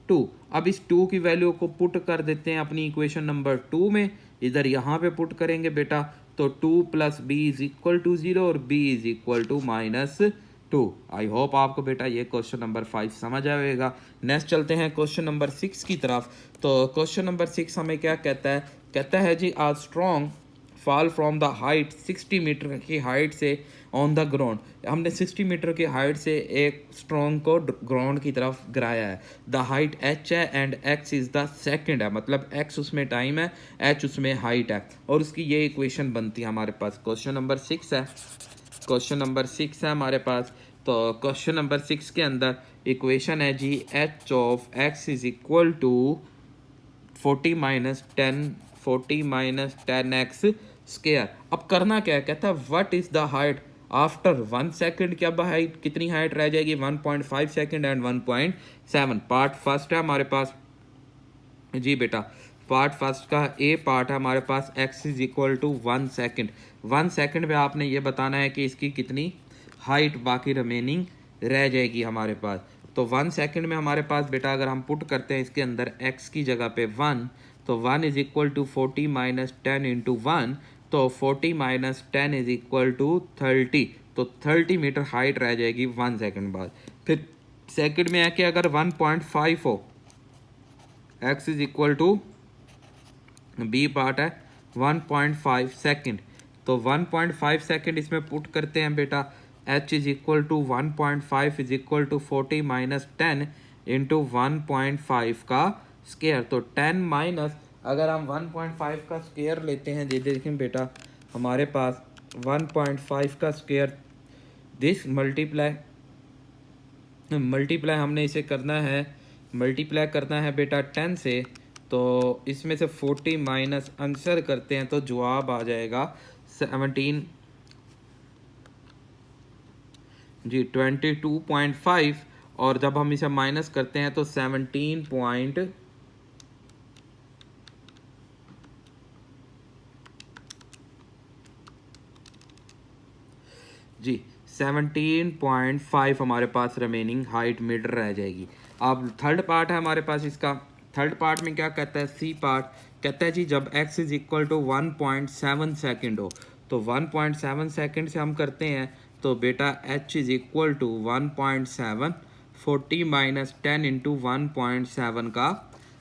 2। अब इस 2 की वैल्यू को पुट कर देते हैं अपनी इक्वेशन नंबर 2 में, इधर यहाँ पे पुट करेंगे बेटा, तो 2 plus B is equal to 0 और b is equal to -2। I hope आपको बेटा ये क्वेश्चन नंबर 5 समझ आएगा। नेक्स्ट चलते हैं क्वेश्चन नंबर 6 की तरफ। तो क्वेश्चन नंबर 6 हमें क्या कहता है जी, a strong fall from the height 60 metre की हाइट से ऑन द ग्राउंड। हमने 60 मीटर की हाइट से एक स्ट्रॉन्ग को ग्राउंड की तरफ गिराया है। द हाइट h है and x is the second है, मतलब x उसमें टाइम है, h उसमें हाइट है, और उसकी ये इक्वेशन बनती है हमारे पास। क्वेश्चन नंबर 6 है, क्वेश्चन नंबर 6 है हमारे पास। तो क्वेश्चन नंबर 6 के अंदर इक्वेशन है जी, h of x is equal to 40 minus 10x square. अब करना क्या है, कहता है what is the height after 1 second, क्या हाइट, कितनी हाइट रह जाएगी, 1.5 सेकंड एंड 1.7। पार्ट फर्स्ट है हमारे पास जी बेटा, पार्ट फर्स्ट का ए पार्ट है हमारे पास, x is equal to 1 second. 1 second में आपने ये बताना है कि इसकी कितनी हाइट बाकी रिमेनिंग रह जाएगी हमारे पास। तो 1 सेकेंड में हमारे पास बेटा अगर हम पुट करते हैं इसके अंदर x की जगह पे 1, तो 1 is equal to 40 minus 10 into 1, तो 40 माइनस 10 इज इक्वल टू 30, तो 30 मीटर हाइट रह जाएगी 1 सेकेंड बाद। फिर सेकेंड में है कि अगर 1.5 हो, x is equal to, B part है 1.5 सेकेंड, तो 1.5 सेकेंड इसमें पुट करते हैं बेटा, h is equal to 1.5 is equal to 40 minus 10 into 1.5 का स्केयर। तो 10 माइनस, अगर हम 1.5 का स्केयर लेते हैं, ये देखें बेटा हमारे पास 1.5 का स्केयर, दिस मल्टीप्लाई हमने इसे करना है, मल्टीप्लाई करना है बेटा 10 से, तो इसमें से 40 माइनस आंसर करते हैं तो जवाब आ जाएगा 17 जी 22.5, और जब हम इसे माइनस करते हैं तो 17 पॉइंट जी 17.5 हमारे पास रिमेनिंग हाइट मीटर रह जाएगी। अब थर्ड पार्ट है हमारे पास इसका, थर्ड पार्ट में क्या कहता है, सी पार्ट कहता है जी जब x is equal to 1.7 second हो, तो 1.7 सेकेंड से हम करते हैं तो बेटा h is equal to 1.7, 40 minus 10 into 1.7 का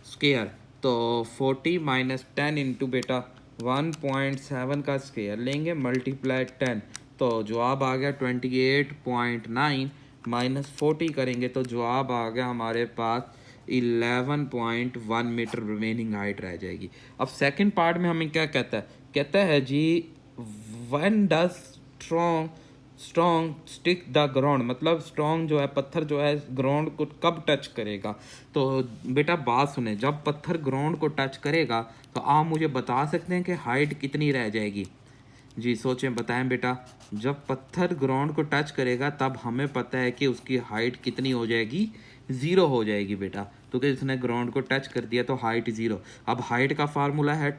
स्केयर, तो 40 माइनस 10 इंटू बेटा 1.7 का स्केयर लेंगे, मल्टीप्लाई 10, तो जवाब आ गया 28.9, माइनस 40 करेंगे तो जवाब आ गया हमारे पास 11.1 मीटर रिमेनिंग हाइट रह जाएगी। अब सेकंड पार्ट में हमें क्या कहता है जी, when does strong stick the ground, मतलब स्ट्रॉन्ग जो है, पत्थर जो है ग्राउंड को कब टच करेगा। तो बेटा बात सुने, जब पत्थर ग्राउंड को टच करेगा तो आप मुझे बता सकते हैं कि हाइट कितनी रह जाएगी। जी सोचें, बताएं बेटा, जब पत्थर ग्राउंड को टच करेगा तब हमें पता है कि उसकी हाइट कितनी हो जाएगी, 0 हो जाएगी बेटा, तो कि उसने ग्राउंड को टच कर दिया तो हाइट 0। अब हाइट का फार्मूला है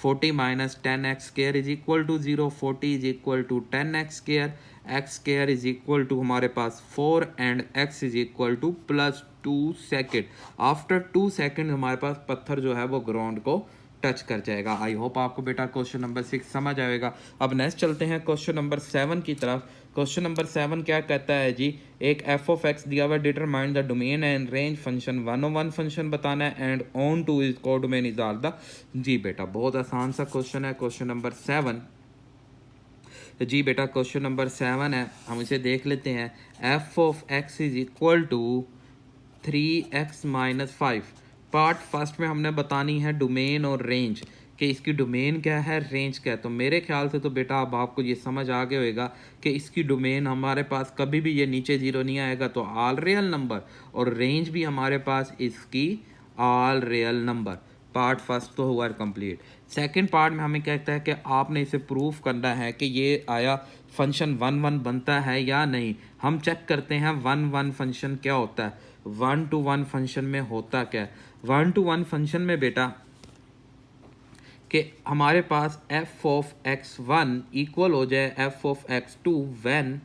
40 minus 10x square is equal to 0, 40 is equal to 10x square, x square is equal to हमारे पास 4 and x is equal to +2 second. After 2 second हमारे पास पत्थर जो है वो ग्राउंड को टच कर जाएगा। आई होप आपको बेटा क्वेश्चन नंबर 6 समझ आएगा। अब नेक्स्ट चलते हैं क्वेश्चन नंबर 7 की तरफ। क्वेश्चन नंबर 7 क्या कहता है जी, एक एफ ऑफ एक्स दिया हुआ, determine the domain and range function 101 function बताना है and onto is codomain is all the. जी बेटा बहुत आसान सा क्वेश्चन है, क्वेश्चन नंबर 7। जी बेटा क्वेश्चन नंबर 7 है, हम इसे देख लेते हैं। F of x is equal to 3x minus 5। Part first में हमने बतानी है डोमेन और रेंज, कि इसकी डोमेन क्या है, रेंज क्या है। तो मेरे ख्याल से तो बेटा अब आपको ये समझ आ गया होगा कि इसकी डोमेन हमारे पास कभी भी ये नीचे 0 नहीं आएगा, तो ऑल रियल नंबर, और रेंज भी हमारे पास इसकी all real number. Part first तो हुआ कंप्लीट। सेकंड पार्ट में हमें कहता है कि आपने इसे प्रूफ करना है कि ये आया फंक्शन 1 1 बनता है या नहीं। हम चेक करते हैं 1 1 फंक्शन क्या होता है, 1 to 1 फंक्शन में होता क्या है। 1 to 1 फंक्शन में बेटा कि हमारे पास f ऑफ x1 इक्वल हो जाए f ऑफ x2 व्हेन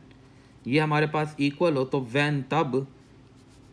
ये हमारे पास इक्वल हो, तो व्हेन तब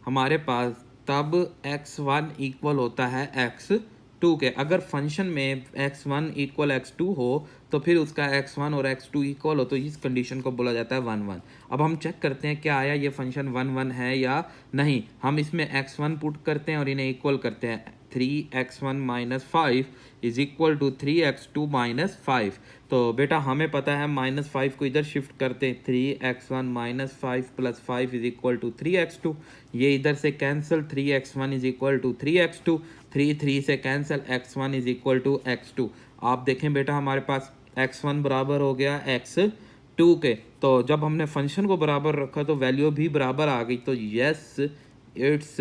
हमारे पास तब x1 इक्वल होता है x2 के। अगर फंक्शन में x1 इक्वल x2 हो तो फिर उसका x1 और x2 इक्वल हो, तो इस कंडीशन को बोला जाता है 1 1। अब हम चेक करते हैं क्या आया ये फंक्शन 1 1 है या नहीं। हम इसमें x1 पुट करते हैं और इन्हें इक्वल करते हैं। 3x1 minus 5 is equal to 3x2 minus 5। तो बेटा हमें पता है -5 को इधर शिफ्ट करते हैं, 3x1 minus 5 plus 5 is equal to 3x2। ये इधर से cancel, 3x1 is equal to 3x2, 3 से cancel, x1 is equal to x2। आप देखें बेटा हमारे पास x1 बराबर हो गया x2 के। तो जब हमने फंक्शन को बराबर रखा तो वैल्यू भी बराबर आ गई। तो यस इट्स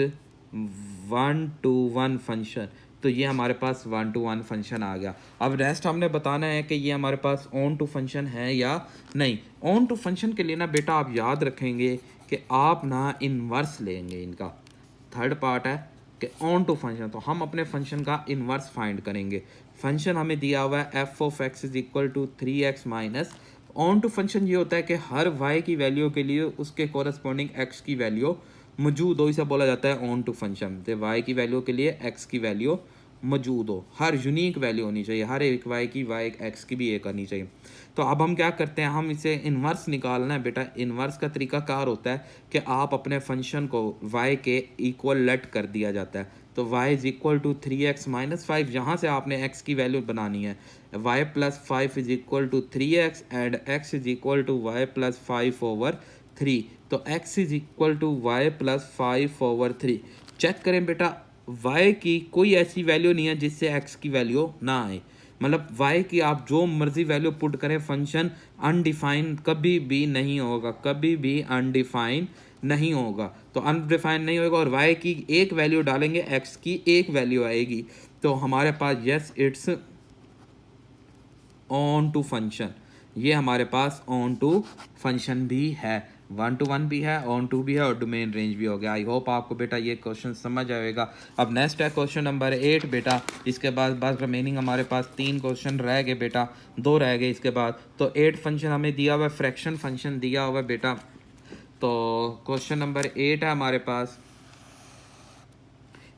1 to 1 फंक्शन। तो ये हमारे पास 1 to 1 फंक्शन आ गया। अब रेस्ट हमने बताना है कि ये हमारे पास ऑन टू फंक्शन है या नहीं। ऑन टू फंक्शन के लिए ना बेटा आप याद रखेंगे कि आप ना इन्वर्स लेंगे इनका। थर्ड पार्ट है कि ऑन टू फंक्शन, तो हम अपने फंक्शन का इन्वर्स फाइंड करेंगे। फंक्शन हमें दिया हुआ है f of x is equal to 3x minus. Onto function ये होता है कि हर y की वैल्यू के लिए उसके कोरस्पॉन्डिंग x की वैल्यू मौजूद हो, इसे बोला जाता है ऑन टू फंक्शन। तो y की वैल्यू के लिए x की वैल्यू मौजूद हो, हर यूनिक वैल्यू होनी चाहिए, हर एक y की y x की भी एक करनी चाहिए। तो अब हम क्या करते हैं, हम इसे इन्वर्स निकालना है बेटा। इन्वर्स का तरीका कार होता है कि आप अपने फंक्शन को y के इक्वल लेट कर दिया जाता है। तो y is equal to 3x minus 5, यहाँ से आपने x की वैल्यू बनानी है। y plus 5 is equal to 3x and x is equal to y plus 5 over 3। तो x is equal to y plus 5 over 3। Check करें बेटा y की कोई ऐसी वैल्यू नहीं है जिससे x की वैल्यू ना आए। मतलब y की आप जो मर्जी वैल्यू पुट करें, फंक्शन अनडिफाइन कभी भी नहीं होगा, कभी भी अनडिफाइन नहीं होगा। तो अनडिफाइन नहीं होगा और y की एक वैल्यू डालेंगे, x की एक वैल्यू आएगी। तो हमारे पास yes it's onto function, ये हमारे पास ऑन टू फंक्शन भी है, 1 to 1 भी है, ऑन टू भी है और डोमेन रेंज भी हो गया। आई होप आपको बेटा ये क्वेश्चन समझ आएगा। अब नेक्स्ट है क्वेश्चन नंबर 8 बेटा। इसके बाद बस रिमेनिंग हमारे पास 3 क्वेश्चन रह गए बेटा, 2 रह गए इसके बाद। तो 8 फंक्शन हमें दिया हुआ है, फ्रैक्शन फंक्शन दिया हुआ है बेटा। तो क्वेश्चन नंबर 8 है हमारे पास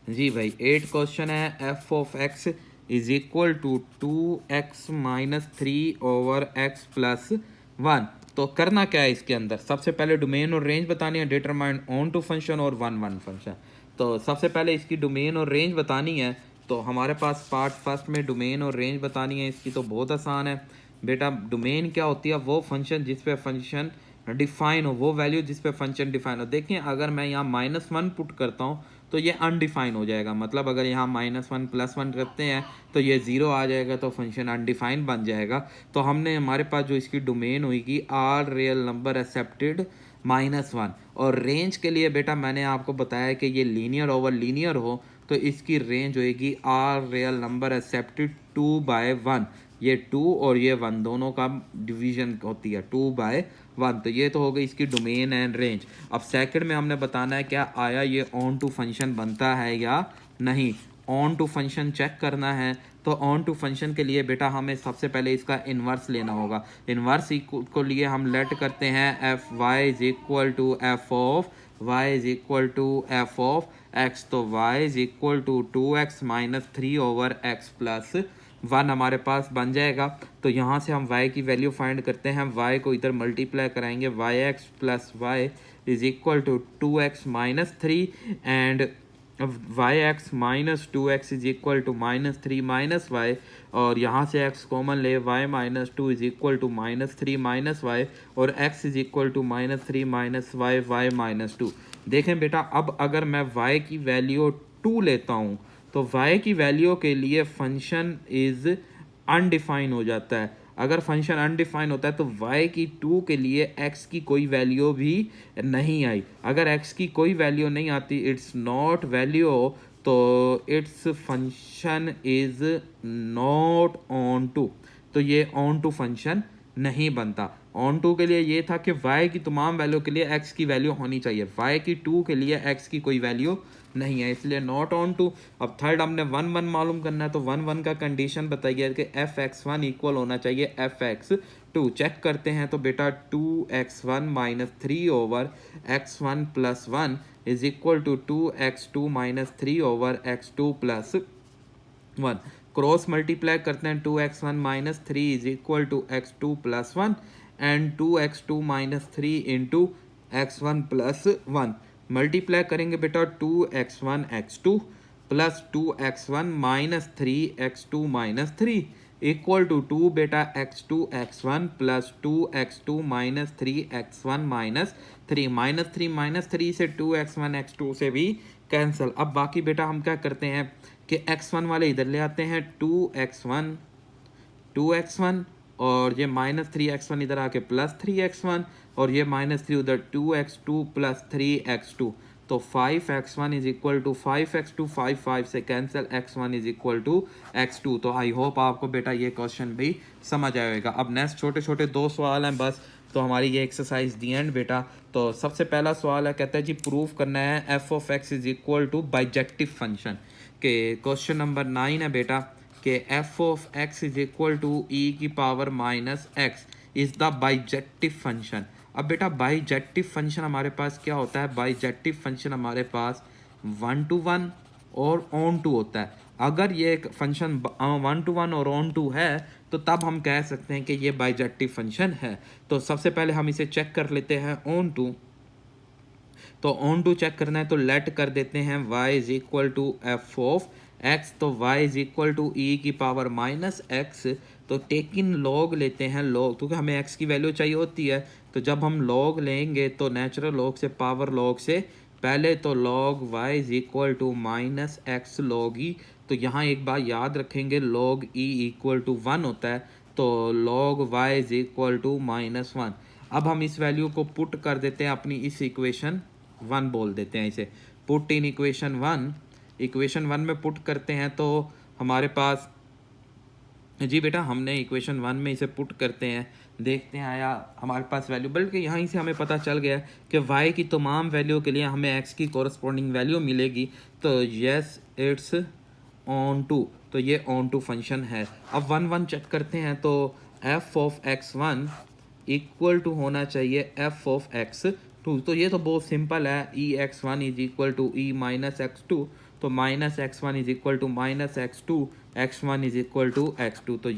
जी भाई। 8 क्वेश्चन है f of x is equal to 2x minus 3 over x plus 1। तो करना क्या है इसके अंदर, सबसे पहले डोमेन और रेंज बतानी है, डिटरमाइन ऑन टू फंक्शन और 1 1 फंक्शन। तो सबसे पहले इसकी डोमेन और रेंज बतानी है। तो हमारे पास पार्ट फर्स्ट में डोमेन और रेंज बतानी है इसकी, तो बहुत आसान है बेटा। डोमेन क्या होती है, वो फंक्शन जिस पे फंक्शन डिफाइन हो, वो वैल्यू जिस पे फंक्शन डिफाइन हो। देखिए अगर मैं यहाँ -1 पुट करता हूँ तो ये अनडिफाइन हो जाएगा। मतलब अगर यहाँ -1 +1 करते हैं तो ये 0 आ जाएगा, तो फंक्शन अनडिफाइन बन जाएगा। तो हमने हमारे पास जो इसकी डोमेन होगी ऑल रियल नंबर एक्सेप्टेड -1। और रेंज के लिए बेटा मैंने आपको बताया कि ये लीनियर ओवर लीनियर हो, तो इसकी रेंज होएगी ऑल रियल नंबर एक्सेप्टेड 2/1। ये 2 और ये 1 दोनों का डिवीजन होती है 2/1। तो ये तो हो गई इसकी डोमेन एंड रेंज। अब सेकंड में हमने बताना है क्या आया ये ऑन टू फंक्शन बनता है या नहीं। ऑन टू फंक्शन चेक करना है। तो ऑन टू फंक्शन के लिए बेटा हमें सबसे पहले इसका इन्वर्स लेना होगा। इन्वर्स को लिए हम लेट करते हैं f y is equal to f of y is equal to f of x. तो y is equal to 2x minus 3 over x plus 1 हमारे पास बन जाएगा। तो यहाँ से हम y की वैल्यू फाइंड करते हैं, y को इधर मल्टीप्लाई कराएंगे, yx plus Y is equal to 2x minus 3 and yx minus 2x is equal to -3 minus y। और यहाँ से x कॉमन ले, y minus 2 is equal to -3 minus y और x is equal to -3 minus y, y minus 2। देखें बेटा अब अगर मैं y की वैल्यू 2 लेता हूँ तो y की वैल्यू के लिए फंक्शन इज अनडिफाइन हो जाता है। अगर फंक्शन अनडिफाइन होता है तो y की 2 के लिए x की कोई वैल्यू भी नहीं आई। अगर x की कोई वैल्यू नहीं आती, इट्स नॉट वैल्यू तो it's function is not onto, तो ये ऑन टू फंक्शन नहीं बनता। ऑन टू के लिए ये था कि y की तमाम वैल्यू के लिए x की वैल्यू होनी चाहिए, y की 2 के लिए x की कोई वैल्यू नहीं है, इसलिए नॉट ऑन टू। अब थर्ड हमने 1 1 मालूम करना है, तो 1 1 का कंडीशन बताइए कि f(x1) इक्वल होना चाहिए f(x2)। चेक करते हैं तो बेटा 2x1 minus 3 over x1 plus 1 is equal to 2x2 minus 3 over x2 plus 1। Cross multiply करते हैं, 2x1 minus 3 is equal to x2 plus 1 and 2x2 minus 3 into x1 plus 1। Multiply करेंगे बेटा 2x1 x2 plus 2x1 minus 3 x2 minus 3 equal to 2 बेटा x2 x1 plus 2x2 minus 3 x1 minus 3 से 2x1 x2 से भी cancel. अब बाकी बेटा हम क्या करते हैं कि x1 वाले इधर ले आते हैं, 2x1 और ये माइनस 3x1 इधर आके प्लस 3x1 और ये माइनस 3 उधर 2x2 प्लस 3x2, तो 5x1 is equal to 5x2, 5 से cancel, x1 is equal to x2। तो आई होप आपको बेटा ये क्वेश्चन भी समझ आएगा। अब नेक्स्ट छोटे छोटे 2 सवाल हैं बस, तो हमारी ये एक्सरसाइज दी एंड बेटा। तो सबसे पहला सवाल है, कहता है जी प्रूव करना है f(x) is equal to bijective function के। क्वेश्चन नंबर 9 है बेटा कि f(x) is equal to e की power minus x is the bijective function. अब बेटा बाइजेक्टिव फंक्शन हमारे पास क्या होता है, बाइजेक्टिव फंक्शन हमारे पास 1 to 1 और ऑन टू होता है। अगर ये फंक्शन 1 to 1 और ऑन टू है तो तब हम कह सकते हैं कि ये बाइजेक्टिव फंक्शन है। तो सबसे पहले हम इसे चेक कर लेते हैं ऑन टू। तो ऑन टू चेक करना है तो लेट कर देते हैं y is equal to f(x), तो y is equal to e की पावर माइनस x। तो टेकिन लॉग लेते हैं, लॉग क्योंकि हमें x की वैल्यू चाहिए होती है, तो जब हम लॉग लेंगे तो नेचुरल लॉग से पावर लॉग से पहले, तो log y is equal to minus x log e। तो यहाँ एक बात याद रखेंगे, लॉग e इक्वल टू 1 होता है, तो log y is equal to minus 1। अब हम इस वैल्यू को पुट कर देते हैं अपनी इस इक्वेशन 1 बोल देते हैं इसे, पुट इन इक्वेशन 1। इक्वेशन 1 में पुट करते हैं तो हमारे पास, जी बेटा हमने इक्वेशन 1 में इसे पुट करते हैं, देखते हैं आया हमारे पास वैल्यू, बल्कि यहाँ से हमें पता चल गया कि y की तमाम वैल्यू के लिए हमें x की कॉरस्पॉन्डिंग वैल्यू मिलेगी। तो यस इट्स ऑन टू, तो ये ऑन टू फंक्शन है। अब 1 1 चेक करते हैं तो f(x1) इक्वल टू होना चाहिए f(x2), तो ये तो बहुत सिंपल है, e(x1) is equal to e minus x2, तो minus x1 is equal to minus x2, x1 is equal to x2। तो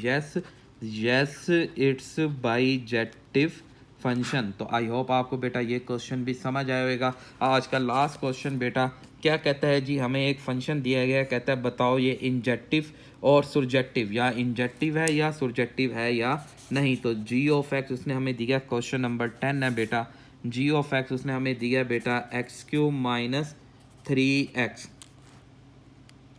यस इट्स बाइजेक्टिव फंक्शन। तो आई होप आपको बेटा ये क्वेश्चन भी समझ आएगा। आज का लास्ट क्वेश्चन बेटा क्या कहता है जी, हमें एक फंक्शन दिया गया, कहता है बताओ ये इंजेक्टिव और सुरजेक्टिव, या इंजेक्टिव है या सुरजेक्टिव है या नहीं। तो g(x) उसने हमें दिया, क्वेश्चन नंबर 10 है बेटा, g(x) उसने हमें दिया बेटा x³ माइनस 3x।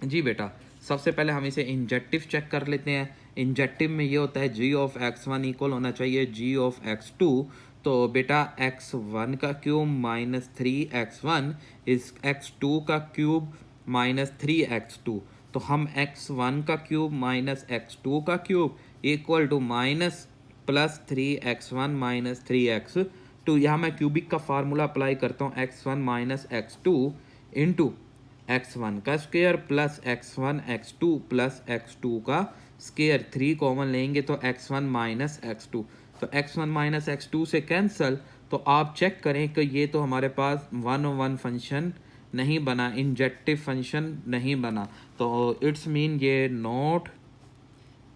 जी बेटा सबसे पहले हम इसे इंजेक्टिव चेक कर लेते हैं। इंजेक्टिव में ये होता है g(x1) इक्वल होना चाहिए g(x2), तो बेटा x1 का क्यूब माइनस 3x1 इस x2 का क्यूब माइनस 3x2, तो हम x1 का क्यूब माइनस x2 का cube equal to minus plus 3x1 minus 3x2। यहाँ मैं क्यूबिक का फार्मूला अप्लाई करता हूँ, x1 minus x2 into x1 का square plus x1 x2 plus x2 का स्क्वायर, 3 कॉमन लेंगे तो x1 माइनस x2, तो x1 माइनस x2 से कैंसल। तो आप चेक करें कि ये तो हमारे पास 1 फंक्शन नहीं बना, इंजेक्टिव फंक्शन नहीं बना, तो इट्स मीन ये नॉट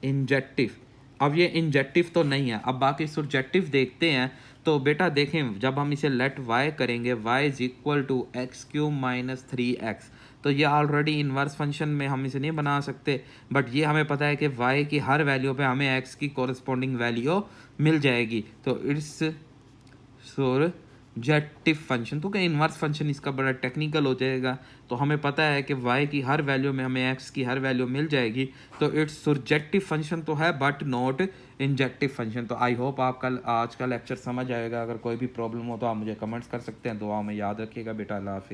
इंजेक्टिव। अब ये इंजेक्टिव तो नहीं है। अब बाकी सुरजेक्टिव देखते हैं, तो बेटा देखें जब हम इसे लेट y करेंगे, y is equal to x³ minus 3x, तो ये ऑलरेडी इन्वर्स फंक्शन में हम इसे नहीं बना सकते, बट ये हमें पता है कि y की हर वैल्यू पे हमें x की कॉरस्पॉन्डिंग वैल्यू मिल जाएगी, तो इट्स सुरजेक्टिव फंक्शन। तो क्या इन्वर्स फंक्शन इसका बड़ा टेक्निकल हो जाएगा, तो हमें पता है कि y की हर वैल्यू में हमें x की हर वैल्यू मिल जाएगी, तो इट्स सुरजेक्टिव फंक्शन तो है बट नॉट इंजेक्टिव फंक्शन। तो आई होप आपका आज का लेक्चर समझ आएगा। अगर कोई भी प्रॉब्लम हो तो आप मुझे कमेंट्स कर सकते हैं। दुआ में याद रखिएगा बेटा, अल्लाह हाफिज़।